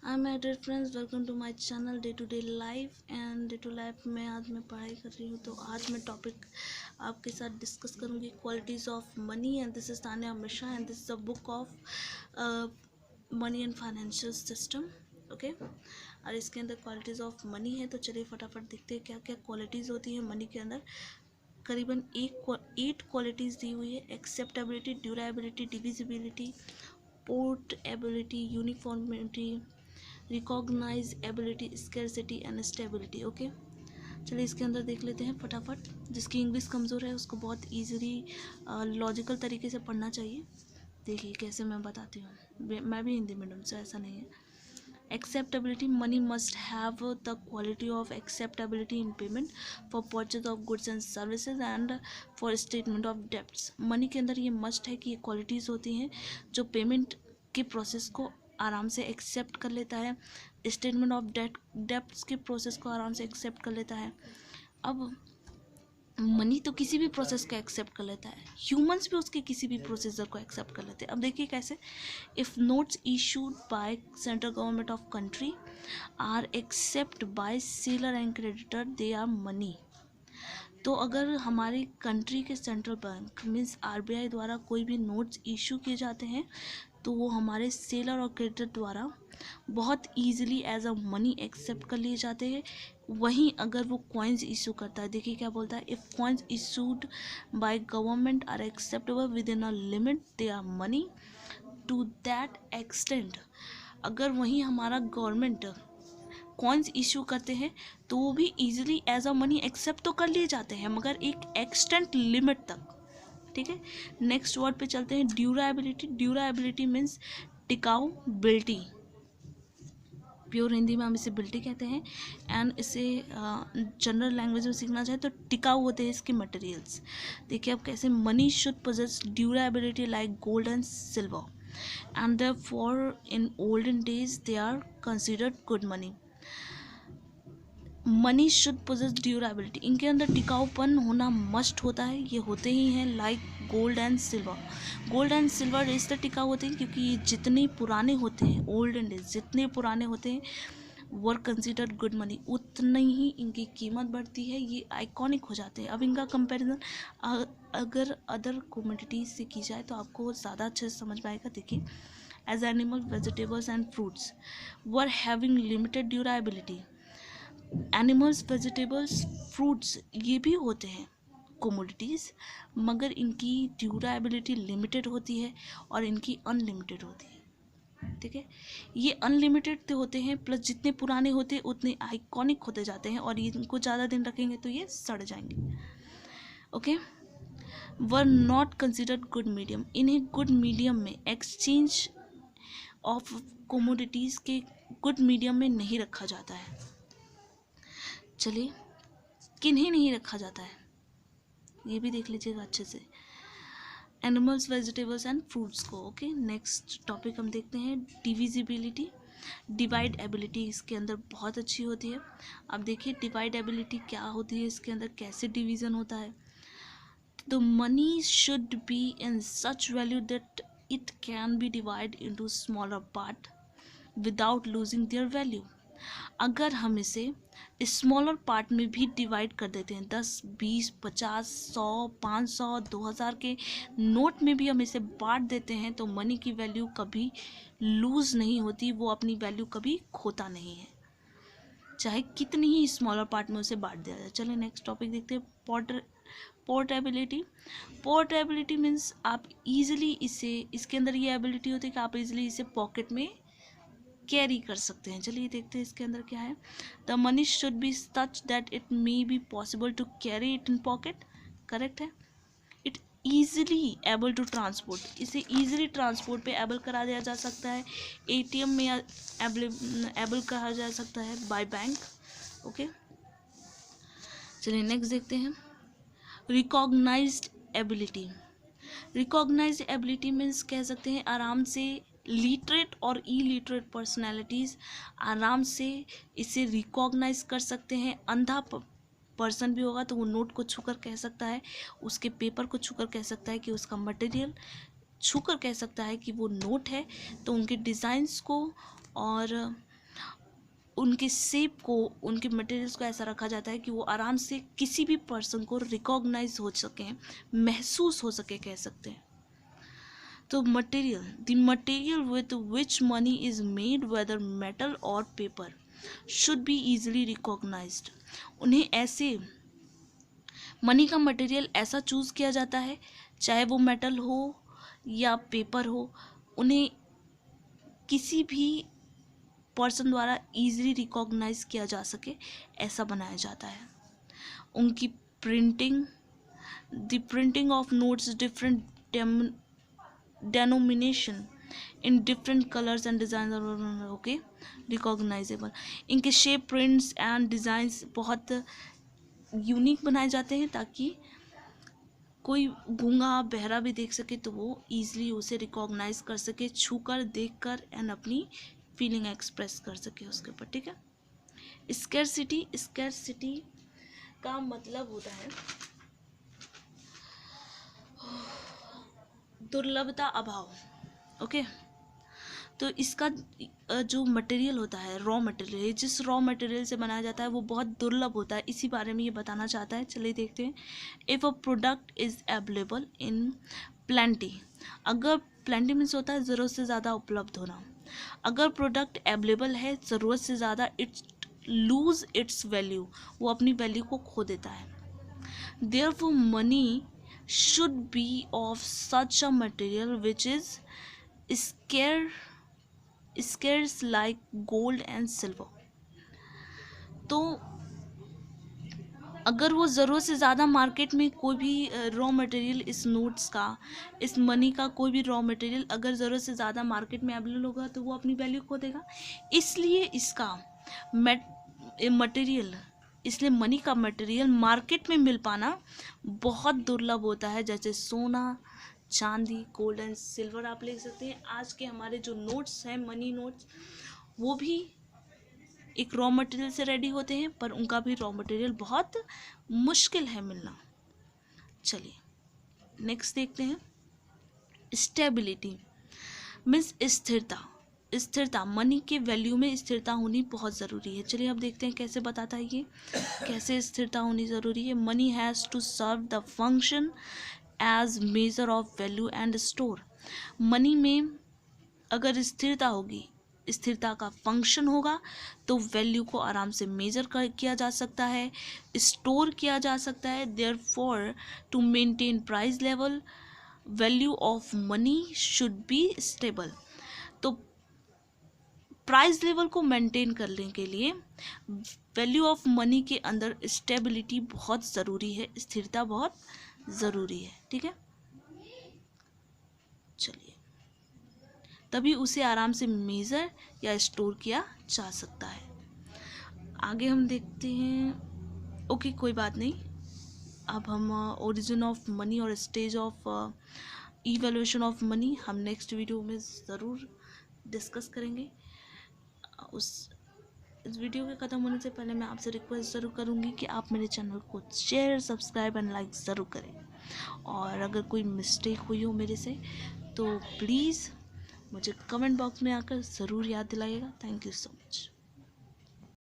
I my dear friends, welcome to my channel day to day life. And day to life में आज मैं पढ़ाई कर रही हूँ, तो आज मैं टॉपिक आपके साथ डिस्कस करूँगी qualities of money. And this is Tanya Mishra and this is a book of money and financial system. Okay, और इसके अंदर क्वालिटीज़ ऑफ मनी है। तो चलिए फटाफट देखते हैं क्या क्या क्वालिटीज़ होती है मनी के अंदर। करीबन 8 क्वालिटीज़ दी हुई है। Acceptability, durability, divisibility, portability, uniformity, recognise ability, scarcity and stability. Okay, चलिए इसके अंदर देख लेते हैं फटाफट। जिसकी इंग्लिश कमज़ोर है उसको बहुत ईजिली लॉजिकल तरीके से पढ़ना चाहिए। देखिए कैसे मैं बताती हूँ, मैं भी हिंदी मीडियम से, ऐसा नहीं है। Acceptability, money must have the quality of acceptability in payment for purchase of goods and services and for statement of debts. Money के अंदर ये मस्ट है कि ये क्वालिटीज़ होती हैं जो पेमेंट के प्रोसेस को आराम से एक्सेप्ट कर लेता है, स्टेटमेंट ऑफ डेब्ट्स के प्रोसेस को आराम से एक्सेप्ट कर लेता है। अब मनी तो किसी भी प्रोसेस को एक्सेप्ट कर लेता है, ह्यूमंस भी उसके किसी भी प्रोसीजर को एक्सेप्ट कर लेते हैं। अब देखिए कैसे। If notes issued by central government of country are accept by seller and creditor, they are money. तो अगर हमारी कंट्री के सेंट्रल बैंक मीन्स आरबीआई द्वारा कोई भी नोट्स इशू किए जाते हैं तो वो हमारे सेलर और क्रेडिटर द्वारा बहुत easily as a money accept कर लिए जाते हैं। वहीं अगर वो कॉइन्स इशू करता है, देखिए क्या बोलता है, if coins issued by government are acceptable within a limit, they are money to that extent. अगर वहीं हमारा गवर्नमेंट कॉइन्स इशू करते हैं तो वो भी easily as a money accept तो कर लिए जाते हैं, मगर एक एक्सटेंट लिमिट तक। ठीक है, नेक्स्ट वर्ड पे चलते हैं, ड्यूरेबिलिटी। ड्यूरेबिलिटी मीन्स टिकाऊबिलिटी, प्योर हिंदी में हम इसे बिल्टी कहते हैं। एंड इसे जनरल लैंग्वेज में सीखना चाहे तो टिकाऊ होते हैं इसके मटेरियल्स। देखिए अब कैसे, money should possess durability like gold and silver and therefore in olden days they are considered good money. Money should possess durability, इनके अंदर टिकाऊपन होना मस्ट होता है, ये होते ही हैं like gold and silver. Gold and silver इसलिए टिकाऊ होते हैं क्योंकि ये जितने पुराने होते हैं, ओल्ड एंड जितने पुराने होते हैं, वर कंसिडर्ड गुड मनी, उतनी ही इनकी कीमत बढ़ती है, ये आइकॉनिक हो जाते हैं। अब इनका कंपैरिजन अगर अदर कमोडिटीज से की जाए तो आपको ज़्यादा अच्छे से समझ में आएगा। देखिए, as animal, vegetables and fruits were having limited durability. Animals, vegetables, fruits ये भी होते हैं कोमोडिटीज़, मगर इनकी ड्यूरेबिलिटी लिमिटेड होती है और इनकी अनलिमिटेड होती है। ठीक है, ये अनलिमिटेड तो होते हैं, प्लस जितने पुराने होते हैं उतने आइकॉनिक होते जाते हैं, और इनको ज़्यादा दिन रखेंगे तो ये सड़ जाएंगे। Okay, were not considered good medium, इन्हें गुड मीडियम में, एक्सचेंज ऑफ कोमोडिटीज़ के गुड मीडियम में नहीं रखा जाता है। चलिए, किन्हें नहीं रखा जाता है ये भी देख लीजिएगा अच्छे से, एनिमल्स, वेजिटेबल्स एंड फ्रूट्स को। ओके, नेक्स्ट टॉपिक हम देखते हैं, डिविजिबिलिटी, डिवाइड एबिलिटी इसके अंदर बहुत अच्छी होती है। अब देखिए डिवाइड एबिलिटी क्या होती है, इसके अंदर कैसे डिवीज़न होता है। तो money should be in such value that it can be divide into smaller part without losing their value. अगर हम इसे स्मॉलर पार्ट में भी डिवाइड कर देते हैं, 10, 20, 50, 100, 500, 2000 के नोट में भी हम इसे बांट देते हैं तो मनी की वैल्यू कभी लूज़ नहीं होती, वो अपनी वैल्यू कभी खोता नहीं है, चाहे कितनी ही स्मॉलर पार्ट में उसे बांट दिया जाए। चलिए नेक्स्ट टॉपिक देखते हैं, पोर्टेबिलिटी। पोर्टेबिलिटी मीन्स आप इजीली इसे, इसके अंदर ये एबिलिटी होती है कि आप इजीली इसे पॉकेट में कैरी कर सकते हैं। चलिए देखते हैं इसके अंदर क्या है। The money should be such that it may be possible to carry it in pocket, correct है। It easily able to transport, इसे ईजिली ट्रांसपोर्ट पे एबल करा दिया जा सकता है, एटीएम में एबल कहा जा सकता है बाय बैंक। ओके, चलिए नेक्स्ट देखते हैं, recognised ability. Recognised ability means कह सकते हैं आराम से लिटरेट और इलिटरेट पर्सनैलिटीज़ आराम से इसे रिकॉग्नाइज कर सकते हैं। अंधा पर्सन भी होगा तो वो नोट को छूकर कह सकता है, उसके पेपर को छूकर कह सकता है कि उसका मटेरियल, छूकर कह सकता है कि वो नोट है। तो उनके डिज़ाइंस को और उनके शेप को, उनके मटेरियल्स को ऐसा रखा जाता है कि वो आराम से किसी भी पर्सन को रिकॉग्नाइज हो सके, महसूस हो सके, कह सकते हैं। तो material, the material with which money is made, whether metal और paper, should be easily recognized. उन्हें ऐसे मनी का मटेरियल ऐसा चूज किया जाता है, चाहे वो मेटल हो या पेपर हो, उन्हें किसी भी पर्सन द्वारा इजीली रिकॉग्नाइज किया जा सके, ऐसा बनाया जाता है। उनकी printing, the printing of notes different denomination in different colours and design, okay, recognizable. इनके शेप, प्रिंट्स एंड डिज़ाइंस बहुत यूनिक बनाए जाते हैं ताकि कोई गूंगा बहरा भी देख सके तो वो ईजिली उसे रिकॉग्नाइज कर सके, छूकर, देखकर, एंड अपनी फीलिंग एक्सप्रेस कर सके उसके ऊपर, ठीक है। स्कैरसिटी, स्कैरसिटी का मतलब होता है दुर्लभता, अभाव, ओके। तो इसका जो मटेरियल होता है, रॉ मटेरियल, जिस रॉ मटेरियल से बनाया जाता है वो बहुत दुर्लभ होता है, इसी बारे में ये बताना चाहता है। चलिए देखते हैं। If a product is available in plenty, अगर प्लेंटी मीन्स होता है ज़रूरत से ज़्यादा उपलब्ध होना। अगर प्रोडक्ट अवेलेबल है ज़रूरत से ज़्यादा, इट्स लूज इट्स वैल्यू, वो अपनी वैल्यू को खो देता है। Therefore money should be of such a material which is scarce like gold and silver। तो अगर वो ज़रूरत से ज़्यादा मार्केट में कोई भी रॉ मटेरियल, इस नोट्स का, इस मनी का कोई भी रॉ मटेरियल अगर ज़रूरत से ज़्यादा मार्केट में अवेलेबल होगा तो वो अपनी वैल्यू खो देगा। इसलिए इसका मटेरियल, इसलिए मनी का मटेरियल मार्केट में मिल पाना बहुत दुर्लभ होता है। जैसे सोना, चांदी, गोल्ड एंड सिल्वर आप ले सकते हैं। आज के हमारे जो नोट्स हैं, मनी नोट्स, वो भी एक रॉ मटेरियल से रेडी होते हैं, पर उनका भी रॉ मटेरियल बहुत मुश्किल है मिलना। चलिए नेक्स्ट देखते हैं। स्टेबिलिटी मीन्स स्थिरता, स्थिरता, मनी के वैल्यू में स्थिरता होनी बहुत ज़रूरी है। चलिए अब देखते हैं कैसे बताता है ये, कैसे स्थिरता होनी ज़रूरी है। Money has to serve the function as measure of value and store. Money में अगर स्थिरता होगी, स्थिरता का फंक्शन होगा, तो वैल्यू को आराम से मेजर किया जा सकता है, स्टोर किया जा सकता है। Therefore to maintain price level, value of money should be stable. तो प्राइस लेवल को मेंटेन करने के लिए वैल्यू ऑफ मनी के अंदर स्टेबिलिटी बहुत ज़रूरी है, स्थिरता बहुत ज़रूरी है, ठीक है। चलिए, तभी उसे आराम से मेज़र या स्टोर किया जा सकता है। आगे हम देखते हैं। ओके, कोई बात नहीं। अब हम ओरिजिन ऑफ मनी और stage of evaluation of money हम नेक्स्ट वीडियो में ज़रूर डिस्कस करेंगे। इस वीडियो के ख़त्म होने से पहले मैं आपसे रिक्वेस्ट ज़रूर करूँगी कि आप मेरे चैनल को शेयर, सब्सक्राइब एंड लाइक ज़रूर करें। और अगर कोई मिस्टेक हुई हो मेरे से तो प्लीज़ मुझे कमेंट बॉक्स में आकर ज़रूर याद दिलाइएगा। Thank you so much.